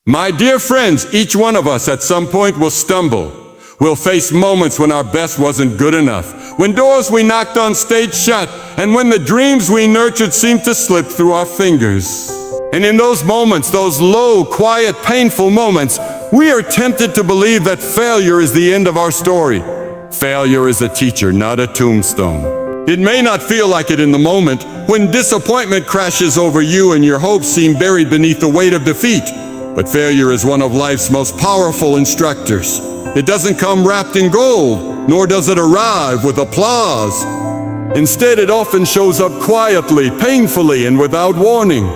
My dear friends, each one of us at some point will stumble. We'll face moments when our best wasn't good enough, when doors we knocked on stayed shut, and when the dreams we nurtured seemed to slip through our fingers. And in those moments, those low, quiet, painful moments, we are tempted to believe that failure is the end of our story. Failure is a teacher, not a tombstone. It may not feel like it in the moment, when disappointment crashes over you and your hopes seem buried beneath the weight of defeat. But failure is one of life's most powerful instructors. It doesn't come wrapped in gold, nor does it arrive with applause. Instead, it often shows up quietly, painfully, and without warning.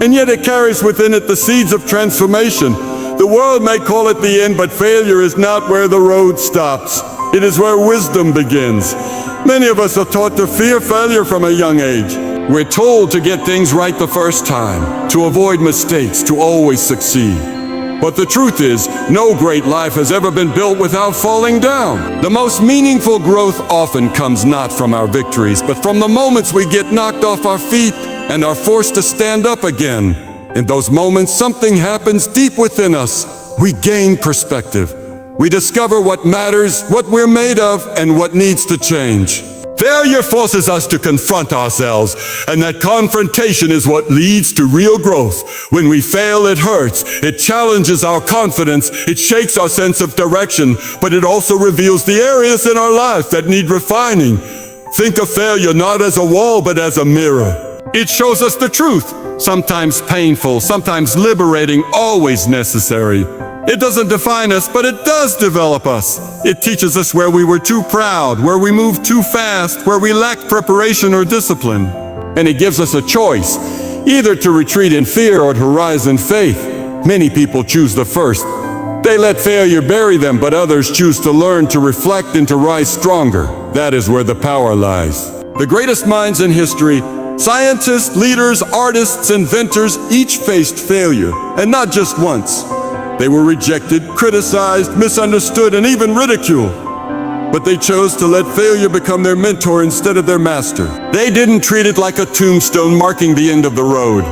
And yet it carries within it the seeds of transformation. The world may call it the end, but failure is not where the road stops. It is where wisdom begins. Many of us are taught to fear failure from a young age. We're told to get things right the first time, to avoid mistakes, to always succeed. But the truth is, no great life has ever been built without falling down. The most meaningful growth often comes not from our victories, but from the moments we get knocked off our feet and are forced to stand up again. In those moments, something happens deep within us. We gain perspective. We discover what matters, what we're made of, and what needs to change. Failure forces us to confront ourselves, and that confrontation is what leads to real growth. When we fail, it hurts. It challenges our confidence. It shakes our sense of direction, but it also reveals the areas in our life that need refining. Think of failure not as a wall, but as a mirror. It shows us the truth, sometimes painful, sometimes liberating, always necessary. It doesn't define us, but it does develop us. It teaches us where we were too proud, where we moved too fast, where we lacked preparation or discipline. And it gives us a choice, either to retreat in fear or to rise in faith. Many people choose the first. They let failure bury them, but others choose to learn, to reflect, and to rise stronger. That is where the power lies. The greatest minds in history, scientists, leaders, artists, inventors, each faced failure, and not just once. They were rejected, criticized, misunderstood, and even ridiculed. But they chose to let failure become their mentor instead of their master. They didn't treat it like a tombstone marking the end of the road.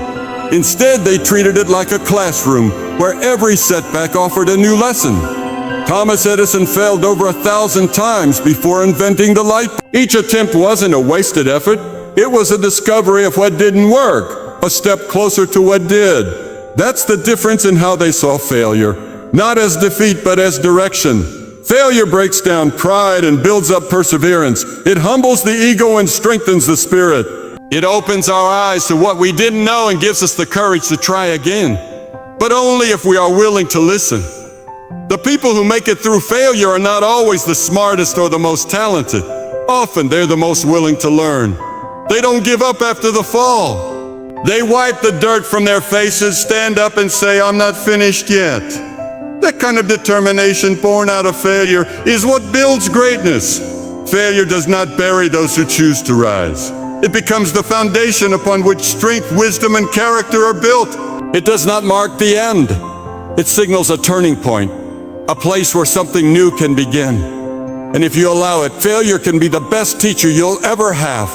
Instead, they treated it like a classroom where every setback offered a new lesson. Thomas Edison failed over 1,000 times before inventing the light bulb. Each attempt wasn't a wasted effort. It was a discovery of what didn't work, a step closer to what did. That's the difference in how they saw failure, not as defeat, but as direction. Failure breaks down pride and builds up perseverance. It humbles the ego and strengthens the spirit. It opens our eyes to what we didn't know and gives us the courage to try again. But only if we are willing to listen. The people who make it through failure are not always the smartest or the most talented. Often they're the most willing to learn. They don't give up after the fall. They wipe the dirt from their faces, stand up and say, "I'm not finished yet." That kind of determination born out of failure is what builds greatness. Failure does not bury those who choose to rise. It becomes the foundation upon which strength, wisdom, and character are built. It does not mark the end. It signals a turning point, a place where something new can begin. And if you allow it, failure can be the best teacher you'll ever have.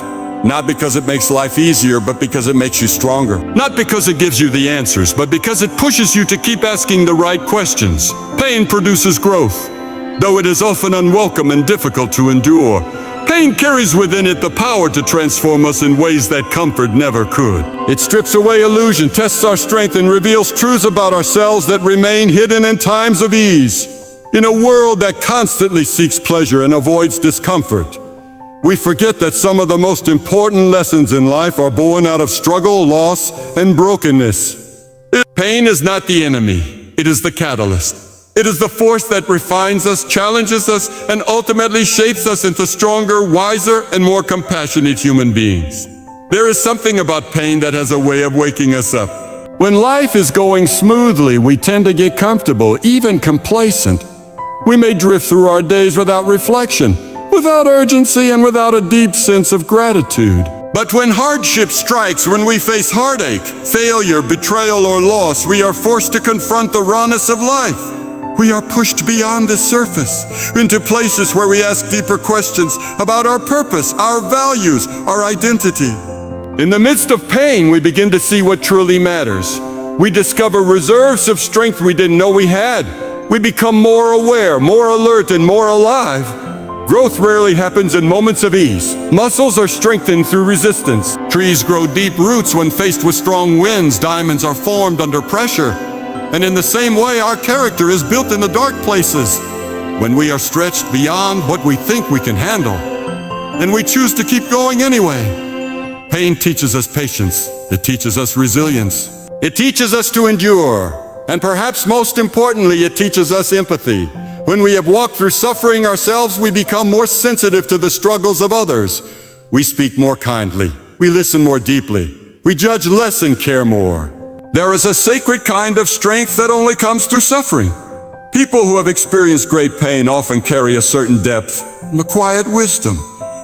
Not because it makes life easier, but because it makes you stronger. Not because it gives you the answers, but because it pushes you to keep asking the right questions. Pain produces growth, though it is often unwelcome and difficult to endure. Pain carries within it the power to transform us in ways that comfort never could. It strips away illusion, tests our strength, and reveals truths about ourselves that remain hidden in times of ease. In a world that constantly seeks pleasure and avoids discomfort, we forget that some of the most important lessons in life are born out of struggle, loss, and brokenness. Pain is not the enemy. It is the catalyst. It is the force that refines us, challenges us, and ultimately shapes us into stronger, wiser, and more compassionate human beings. There is something about pain that has a way of waking us up. When life is going smoothly, we tend to get comfortable, even complacent. We may drift through our days without reflection, without urgency, and without a deep sense of gratitude. But when hardship strikes, when we face heartache, failure, betrayal, or loss, we are forced to confront the rawness of life. We are pushed beyond the surface, into places where we ask deeper questions about our purpose, our values, our identity. In the midst of pain, we begin to see what truly matters. We discover reserves of strength we didn't know we had. We become more aware, more alert, and more alive. Growth rarely happens in moments of ease. Muscles are strengthened through resistance. Trees grow deep roots when faced with strong winds. Diamonds are formed under pressure. And in the same way, our character is built in the dark places, when we are stretched beyond what we think we can handle, and we choose to keep going anyway. Pain teaches us patience. It teaches us resilience. It teaches us to endure. And perhaps most importantly, it teaches us empathy. When we have walked through suffering ourselves, we become more sensitive to the struggles of others. We speak more kindly. We listen more deeply. We judge less and care more. There is a sacred kind of strength that only comes through suffering. People who have experienced great pain often carry a certain depth, a quiet wisdom,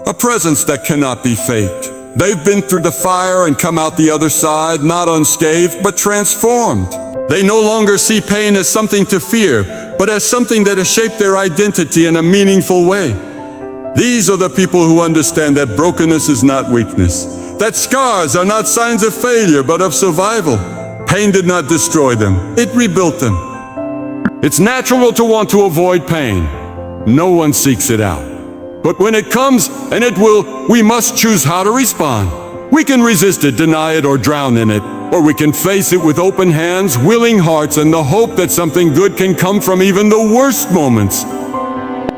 a presence that cannot be faked. They've been through the fire and come out the other side, not unscathed, but transformed. They no longer see pain as something to fear, but as something that has shaped their identity in a meaningful way. These are the people who understand that brokenness is not weakness, that scars are not signs of failure, but of survival. Pain did not destroy them, it rebuilt them. It's natural to want to avoid pain. No one seeks it out. But when it comes, and it will, we must choose how to respond. We can resist it, deny it, or drown in it. Or we can face it with open hands, willing hearts, and the hope that something good can come from even the worst moments.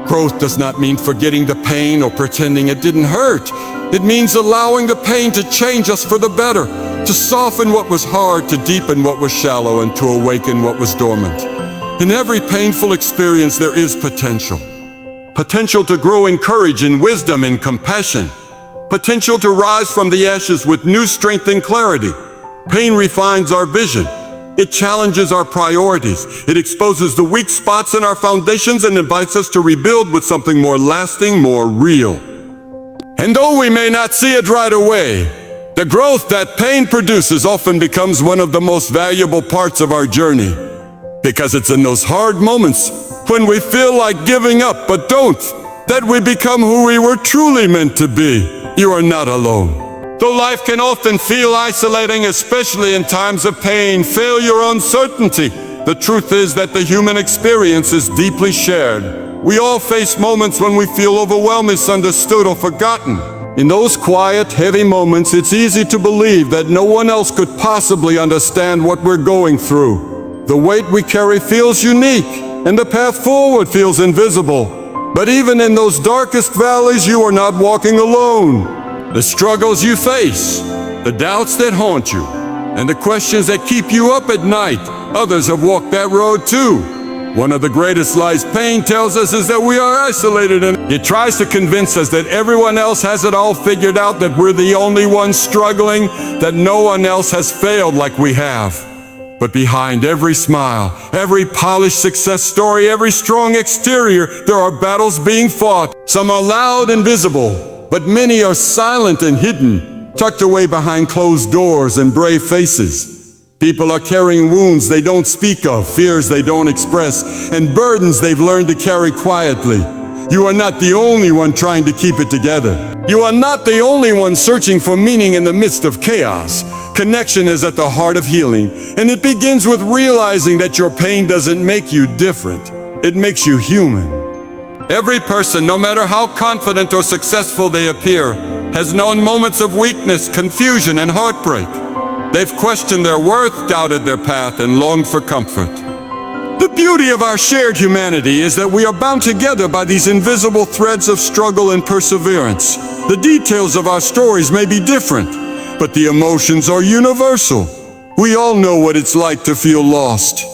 Growth does not mean forgetting the pain or pretending it didn't hurt. It means allowing the pain to change us for the better, to soften what was hard, to deepen what was shallow, and to awaken what was dormant. In every painful experience there is potential. Potential to grow in courage and wisdom and compassion. Potential to rise from the ashes with new strength and clarity. Pain refines our vision. It challenges our priorities. It exposes the weak spots in our foundations and invites us to rebuild with something more lasting, more real. And though we may not see it right away, the growth that pain produces often becomes one of the most valuable parts of our journey. Because it's in those hard moments, when we feel like giving up but don't, that we become who we were truly meant to be. You are not alone. Though life can often feel isolating, especially in times of pain, failure, uncertainty, the truth is that the human experience is deeply shared. We all face moments when we feel overwhelmed, misunderstood, or forgotten. In those quiet, heavy moments, it's easy to believe that no one else could possibly understand what we're going through. The weight we carry feels unique, and the path forward feels invisible. But even in those darkest valleys, you are not walking alone. The struggles you face, the doubts that haunt you, and the questions that keep you up at night, others have walked that road too. One of the greatest lies pain tells us is that we are isolated, and it tries to convince us that everyone else has it all figured out, that we're the only ones struggling, that no one else has failed like we have. But behind every smile, every polished success story, every strong exterior, there are battles being fought. Some are loud and visible, but many are silent and hidden, tucked away behind closed doors and brave faces. People are carrying wounds they don't speak of, fears they don't express, and burdens they've learned to carry quietly. You are not the only one trying to keep it together. You are not the only one searching for meaning in the midst of chaos. Connection is at the heart of healing, and it begins with realizing that your pain doesn't make you different. It makes you human. Every person, no matter how confident or successful they appear, has known moments of weakness, confusion, and heartbreak. They've questioned their worth, doubted their path, and longed for comfort. The beauty of our shared humanity is that we are bound together by these invisible threads of struggle and perseverance. The details of our stories may be different, but the emotions are universal. We all know what it's like to feel lost,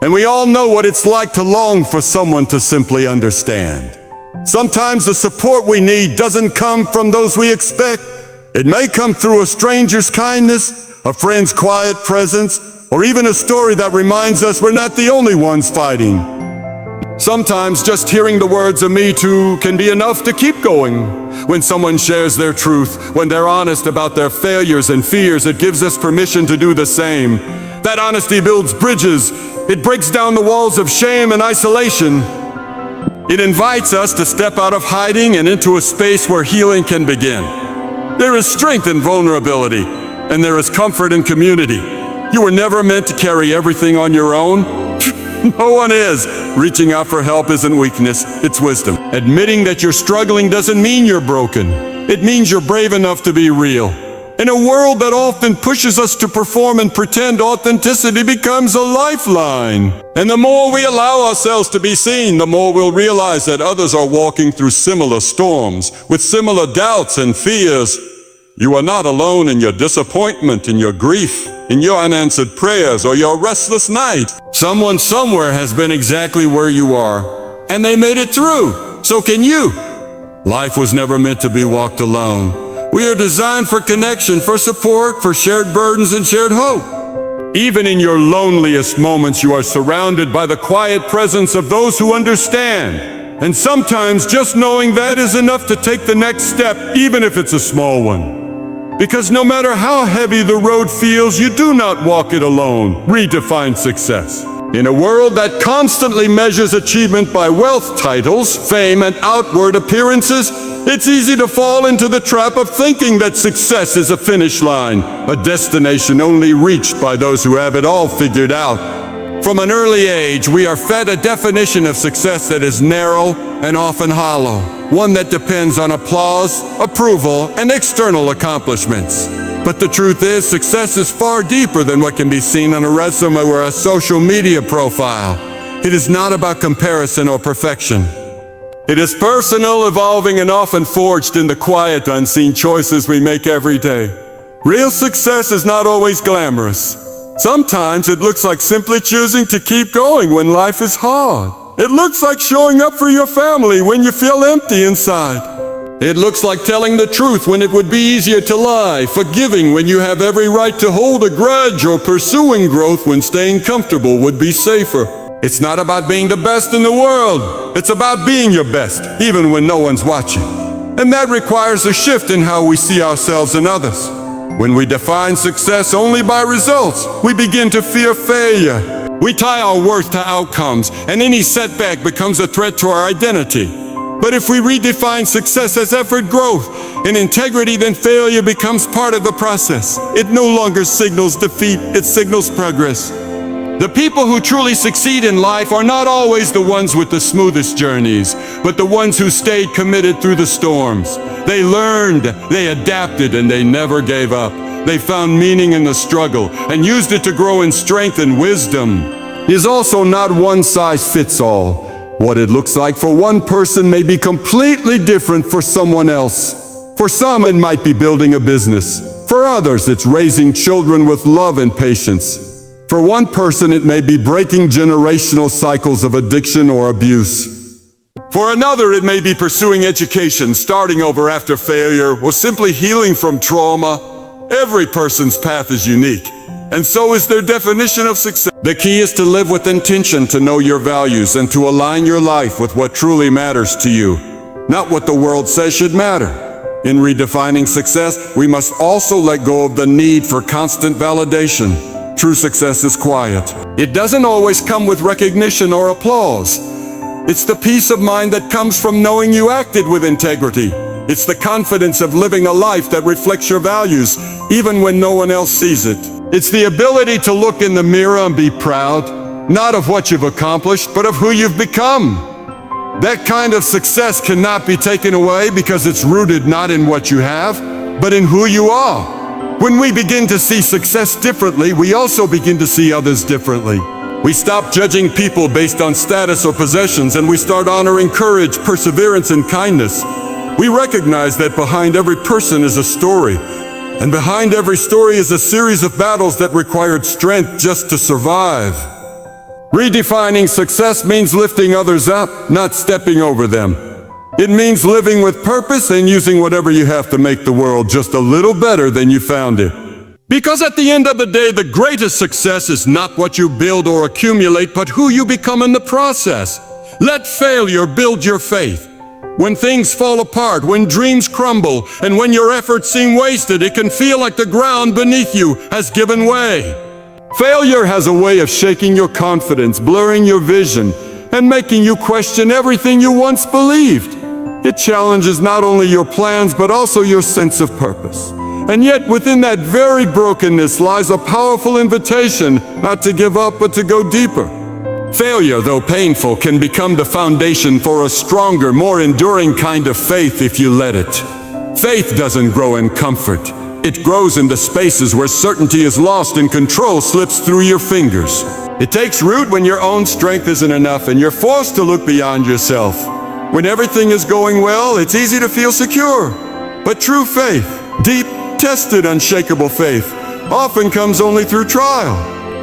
and we all know what it's like to long for someone to simply understand. Sometimes the support we need doesn't come from those we expect. It may come through a stranger's kindness, a friend's quiet presence, or even a story that reminds us we're not the only ones fighting. Sometimes just hearing the words of "me too" can be enough to keep going. When someone shares their truth, when they're honest about their failures and fears, it gives us permission to do the same. That honesty builds bridges. It breaks down the walls of shame and isolation. It invites us to step out of hiding and into a space where healing can begin. There is strength in vulnerability, and there is comfort in community. You were never meant to carry everything on your own. No one is. Reaching out for help isn't weakness, it's wisdom. Admitting that you're struggling doesn't mean you're broken. It means you're brave enough to be real. In a world that often pushes us to perform and pretend, authenticity becomes a lifeline. And the more we allow ourselves to be seen, the more we'll realize that others are walking through similar storms, with similar doubts and fears. You are not alone in your disappointment, in your grief, in your unanswered prayers, or your restless night. Someone somewhere has been exactly where you are, and they made it through. So can you. Life was never meant to be walked alone. We are designed for connection, for support, for shared burdens and shared hope. Even in your loneliest moments, you are surrounded by the quiet presence of those who understand. And sometimes just knowing that is enough to take the next step, even if it's a small one. Because no matter how heavy the road feels, you do not walk it alone. Redefine success. In a world that constantly measures achievement by wealth, titles, fame, and outward appearances, it's easy to fall into the trap of thinking that success is a finish line, a destination only reached by those who have it all figured out. From an early age, we are fed a definition of success that is narrow and often hollow, one that depends on applause, approval, and external accomplishments. But the truth is, success is far deeper than what can be seen on a resume or a social media profile. It is not about comparison or perfection. It is personal, evolving, and often forged in the quiet, unseen choices we make every day. Real success is not always glamorous. Sometimes it looks like simply choosing to keep going when life is hard. It looks like showing up for your family when you feel empty inside. It looks like telling the truth when it would be easier to lie, forgiving when you have every right to hold a grudge, or pursuing growth when staying comfortable would be safer. It's not about being the best in the world. It's about being your best, even when no one's watching. And that requires a shift in how we see ourselves and others. When we define success only by results, we begin to fear failure. We tie our worth to outcomes, and any setback becomes a threat to our identity. But if we redefine success as effort, growth, and integrity, then failure becomes part of the process. It no longer signals defeat, it signals progress. The people who truly succeed in life are not always the ones with the smoothest journeys, but the ones who stayed committed through the storms. They learned, they adapted, and they never gave up. They found meaning in the struggle and used it to grow in strength and wisdom. It is also not one size fits all. What it looks like for one person may be completely different for someone else. For some, it might be building a business. For others, it's raising children with love and patience. For one person, it may be breaking generational cycles of addiction or abuse. For another, it may be pursuing education, starting over after failure, or simply healing from trauma. Every person's path is unique, and so is their definition of success. The key is to live with intention, to know your values, and to align your life with what truly matters to you, not what the world says should matter. In redefining success, we must also let go of the need for constant validation. True success is quiet. It doesn't always come with recognition or applause. It's the peace of mind that comes from knowing you acted with integrity. It's the confidence of living a life that reflects your values, even when no one else sees it. It's the ability to look in the mirror and be proud, not of what you've accomplished, but of who you've become. That kind of success cannot be taken away because it's rooted not in what you have, but in who you are. When we begin to see success differently, we also begin to see others differently. We stop judging people based on status or possessions, and we start honoring courage, perseverance, and kindness. We recognize that behind every person is a story, and behind every story is a series of battles that required strength just to survive. Redefining success means lifting others up, not stepping over them. It means living with purpose and using whatever you have to make the world just a little better than you found it. Because at the end of the day, the greatest success is not what you build or accumulate, but who you become in the process. Let failure build your faith. When things fall apart, when dreams crumble, and when your efforts seem wasted, it can feel like the ground beneath you has given way. Failure has a way of shaking your confidence, blurring your vision, and making you question everything you once believed. It challenges not only your plans, but also your sense of purpose. And yet within that very brokenness lies a powerful invitation not to give up but to go deeper. Failure, though painful, can become the foundation for a stronger, more enduring kind of faith if you let it. Faith doesn't grow in comfort. It grows in the spaces where certainty is lost and control slips through your fingers. It takes root when your own strength isn't enough and you're forced to look beyond yourself. When everything is going well, it's easy to feel secure. But true faith, deep, tested, unshakable faith, often comes only through trial.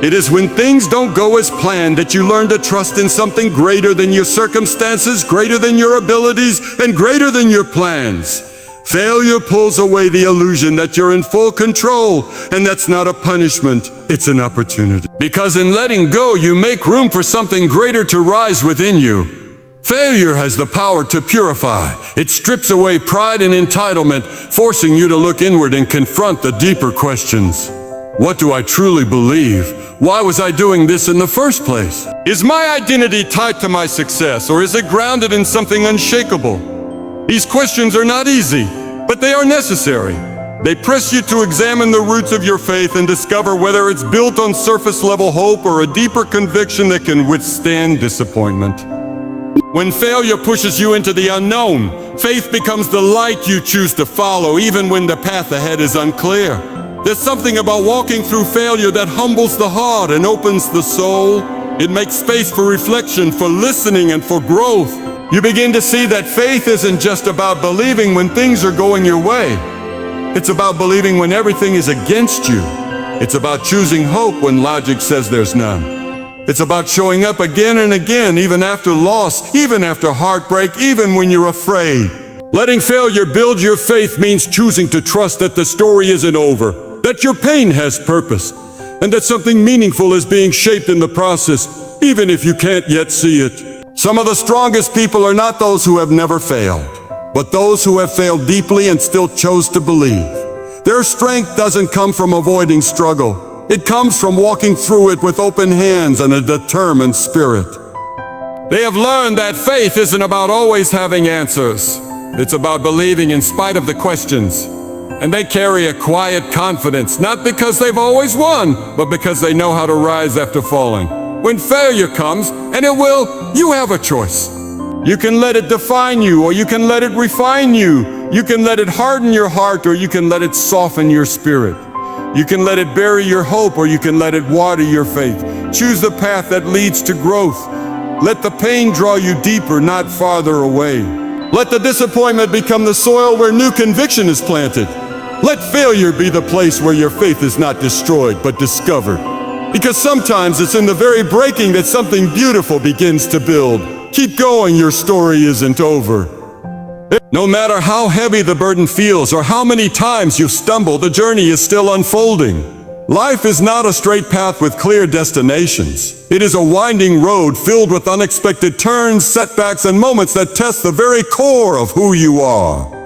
It is when things don't go as planned that you learn to trust in something greater than your circumstances, greater than your abilities, and greater than your plans. Failure pulls away the illusion that you're in full control, and that's not a punishment, it's an opportunity. Because in letting go, you make room for something greater to rise within you. Failure has the power to purify. It strips away pride and entitlement, forcing you to look inward and confront the deeper questions. What do I truly believe? Why was I doing this in the first place? Is my identity tied to my success, or is it grounded in something unshakable? These questions are not easy, but they are necessary. They press you to examine the roots of your faith and discover whether it's built on surface-level hope or a deeper conviction that can withstand disappointment. When failure pushes you into the unknown, faith becomes the light you choose to follow, even when the path ahead is unclear. There's something about walking through failure that humbles the heart and opens the soul. It makes space for reflection, for listening, and for growth. You begin to see that faith isn't just about believing when things are going your way. It's about believing when everything is against you. It's about choosing hope when logic says there's none. It's about showing up again and again, even after loss, even after heartbreak, even when you're afraid. Letting failure build your faith means choosing to trust that the story isn't over, that your pain has purpose, and that something meaningful is being shaped in the process, even if you can't yet see it. Some of the strongest people are not those who have never failed, but those who have failed deeply and still chose to believe. Their strength doesn't come from avoiding struggle. It comes from walking through it with open hands and a determined spirit. They have learned that faith isn't about always having answers. It's about believing in spite of the questions. And they carry a quiet confidence, not because they've always won, but because they know how to rise after falling. When failure comes, and it will, you have a choice. You can let it define you, or you can let it refine you. You can let it harden your heart, or you can let it soften your spirit. You can let it bury your hope, or you can let it water your faith. Choose the path that leads to growth. Let the pain draw you deeper, not farther away. Let the disappointment become the soil where new conviction is planted. Let failure be the place where your faith is not destroyed, but discovered. Because sometimes it's in the very breaking that something beautiful begins to build. Keep going, your story isn't over. No matter how heavy the burden feels or how many times you stumble, the journey is still unfolding. Life is not a straight path with clear destinations. It is a winding road filled with unexpected turns, setbacks, and moments that test the very core of who you are.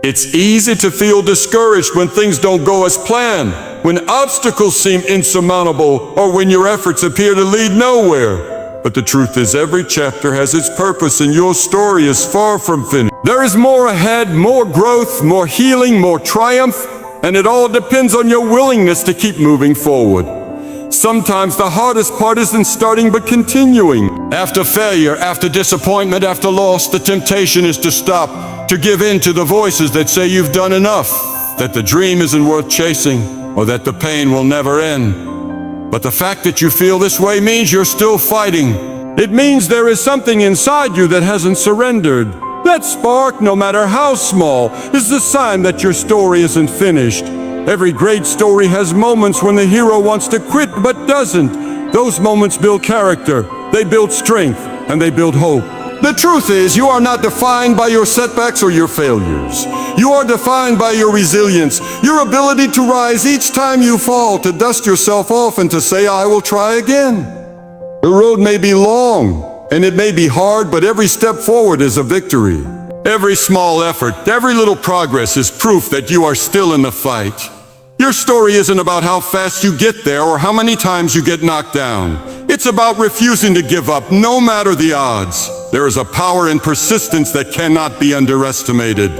It's easy to feel discouraged when things don't go as planned, when obstacles seem insurmountable, or when your efforts appear to lead nowhere. But the truth is, every chapter has its purpose, and your story is far from finished. There is more ahead, more growth, more healing, more triumph, and it all depends on your willingness to keep moving forward. Sometimes the hardest part isn't starting, but continuing. After failure, after disappointment, after loss, the temptation is to stop, to give in to the voices that say you've done enough, that the dream isn't worth chasing, or that the pain will never end. But the fact that you feel this way means you're still fighting. It means there is something inside you that hasn't surrendered. That spark, no matter how small, is the sign that your story isn't finished. Every great story has moments when the hero wants to quit but doesn't. Those moments build character, they build strength, and they build hope. The truth is, you are not defined by your setbacks or your failures. You are defined by your resilience, your ability to rise each time you fall, to dust yourself off and to say, I will try again. The road may be long, and it may be hard, but every step forward is a victory. Every small effort, every little progress is proof that you are still in the fight. Your story isn't about how fast you get there or how many times you get knocked down. It's about refusing to give up, no matter the odds. There is a power in persistence that cannot be underestimated.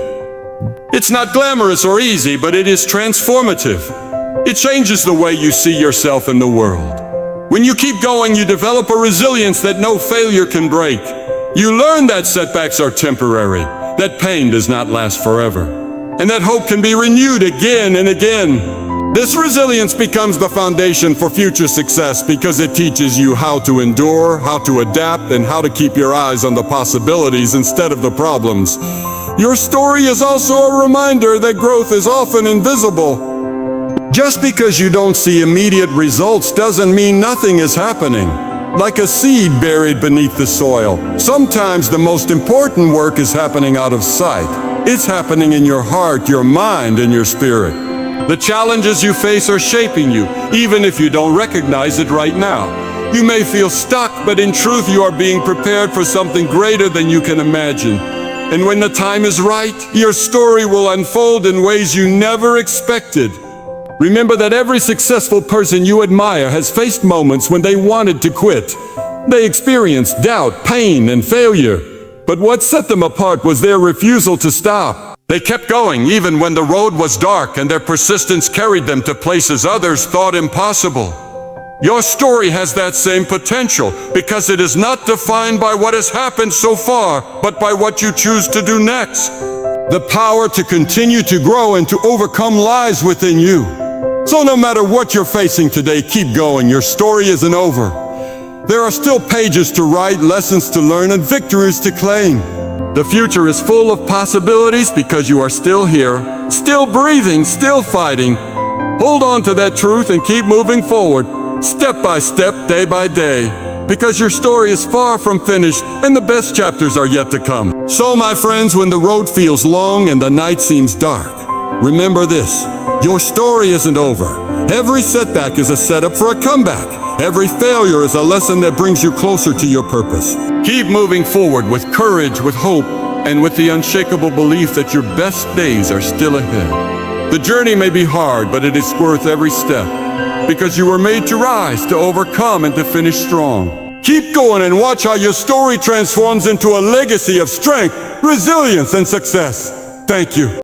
It's not glamorous or easy, but it is transformative. It changes the way you see yourself in the world. When you keep going, you develop a resilience that no failure can break. You learn that setbacks are temporary, that pain does not last forever, and that hope can be renewed again and again. This resilience becomes the foundation for future success because it teaches you how to endure, how to adapt, and how to keep your eyes on the possibilities instead of the problems. Your story is also a reminder that growth is often invisible. Just because you don't see immediate results doesn't mean nothing is happening. Like a seed buried beneath the soil, sometimes the most important work is happening out of sight. It's happening in your heart, your mind, and your spirit. The challenges you face are shaping you, even if you don't recognize it right now. You may feel stuck, but in truth you are being prepared for something greater than you can imagine. And when the time is right, your story will unfold in ways you never expected. Remember that every successful person you admire has faced moments when they wanted to quit. They experienced doubt, pain, and failure. But what set them apart was their refusal to stop. They kept going even when the road was dark, and their persistence carried them to places others thought impossible. Your story has that same potential because it is not defined by what has happened so far, but by what you choose to do next. The power to continue to grow and to overcome lies within you. So no matter what you're facing today, keep going. Your story isn't over. There are still pages to write, lessons to learn, and victories to claim. The future is full of possibilities because you are still here, still breathing, still fighting. Hold on to that truth and keep moving forward, step by step, day by day, because your story is far from finished and the best chapters are yet to come. So my friends, when the road feels long and the night seems dark, remember this: your story isn't over. Every setback is a setup for a comeback. Every failure is a lesson that brings you closer to your purpose. Keep moving forward with courage, with hope, and with the unshakable belief that your best days are still ahead. The journey may be hard, but it is worth every step, because you were made to rise, to overcome, and to finish strong. Keep going and watch how your story transforms into a legacy of strength, resilience, and success. Thank you.